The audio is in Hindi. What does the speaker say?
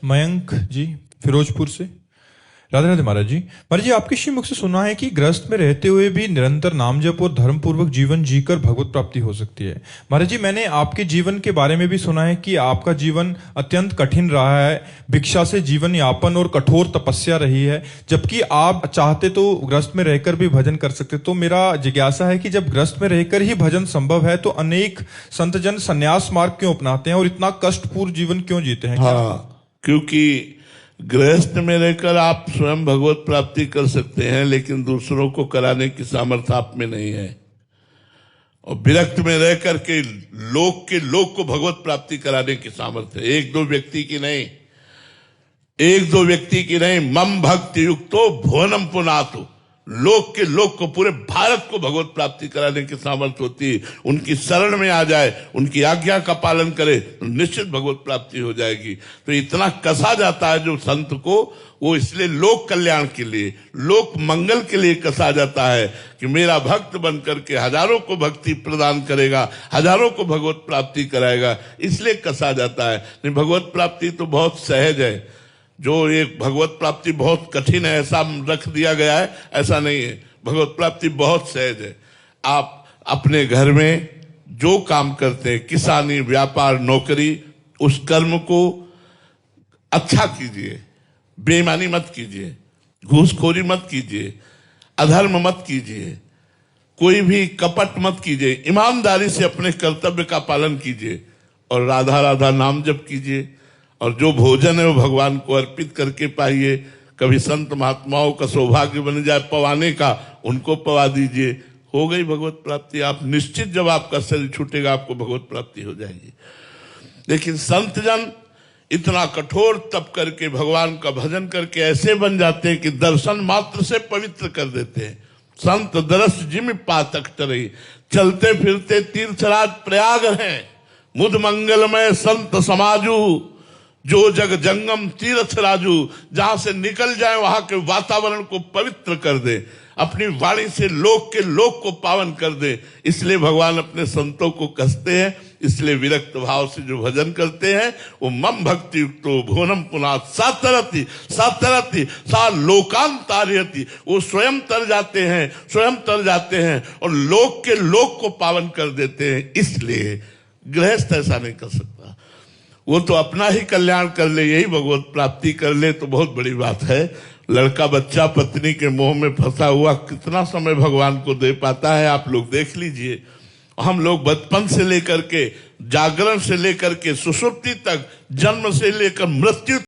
मयंक जी फिरोजपुर से। राधे राधे महाराज जी। महाराज जी, आपके श्री मुख से सुना है कि गृहस्थ में रहते हुए भी निरंतर नाम जप और धर्म पूर्वक जीवन जीकर भगवत प्राप्ति हो सकती है। महाराज जी, मैंने आपके जीवन के बारे में भी सुना है कि आपका जीवन अत्यंत कठिन रहा है, भिक्षा से जीवन यापन और कठोर तपस्या रही है, जबकि आप चाहते तो गृहस्थ में रहकर भी भजन कर सकते। तो मेरा जिज्ञासा है कि जब गृहस्थ में रहकर ही भजन संभव है तो अनेक संतजन संन्यास मार्ग क्यों अपनाते हैं और इतना कष्टपूर्ण जीवन क्यों जीते हैं? क्योंकि गृहस्थ में रहकर आप स्वयं भगवत प्राप्ति कर सकते हैं, लेकिन दूसरों को कराने की सामर्थ्य आप में नहीं है। और विरक्त में रह करके लोक को भगवत प्राप्ति कराने की सामर्थ्य है। एक दो व्यक्ति की नहीं, मम भक्ति युक्तो भुवनम पुनातु। लोक को, पूरे भारत को भगवत प्राप्ति कराने की सामर्थ्य होती है। उनकी शरण में आ जाए, उनकी आज्ञा का पालन करे तो निश्चित भगवत प्राप्ति हो जाएगी। तो इतना कसा जाता है जो संत को, वो इसलिए लोक कल्याण के लिए, लोक मंगल के लिए कसा जाता है कि मेरा भक्त बन करके हजारों को भक्ति प्रदान करेगा, हजारों को भगवत प्राप्ति कराएगा, इसलिए कसा जाता है। नहीं, भगवत प्राप्ति तो बहुत सहज है। जो एक भगवत प्राप्ति बहुत कठिन है ऐसा रख दिया गया है, ऐसा नहीं है। भगवत प्राप्ति बहुत सहज है। आप अपने घर में जो काम करते हैं, किसानी, व्यापार, नौकरी, उस कर्म को अच्छा कीजिए, बेईमानी मत कीजिए, घूसखोरी मत कीजिए, अधर्म मत कीजिए, कोई भी कपट मत कीजिए, ईमानदारी से अपने कर्तव्य का पालन कीजिए और राधा राधा नाम जप कीजिए। और जो भोजन है वो भगवान को अर्पित करके पाइए। कभी संत महात्माओं का सौभाग्य बन जाए पवाने का, उनको पवा दीजिए, हो गई भगवत प्राप्ति। आप निश्चित, जब आपका शरीर छूटेगा आपको भगवत प्राप्ति हो जाएगी। लेकिन संत जन इतना कठोर तप करके भगवान का भजन करके ऐसे बन जाते हैं कि दर्शन मात्र से पवित्र कर देते हैं। संत दरस जिम पातक टरई, चलते फिरते तीर्थराज प्रयाग हैं। मुद मंगलमय संत समाजू, जो जग जंगम तीर्थ राजू। जहां से निकल जाए वहां के वातावरण को पवित्र कर दे, अपनी वाणी से लोक को पावन कर दे। इसलिए भगवान अपने संतों को कसते हैं। इसलिए विरक्त भाव से जो भजन करते हैं वो मम भक्ति युक्तो भुवनम पुनात सातरति सा लोकांतार्यति। वो स्वयं तर जाते हैं और लोक को पावन कर देते हैं। इसलिए गृहस्थ ऐसा नहीं कर सकता। वो तो अपना ही कल्याण कर ले, यही भगवत प्राप्ति कर ले तो बहुत बड़ी बात है। लड़का बच्चा पत्नी के मोह में फंसा हुआ कितना समय भगवान को दे पाता है, आप लोग देख लीजिए। हम लोग बचपन से लेकर के, जागरण से लेकर के सुषुप्ति तक, जन्म से लेकर मृत्यु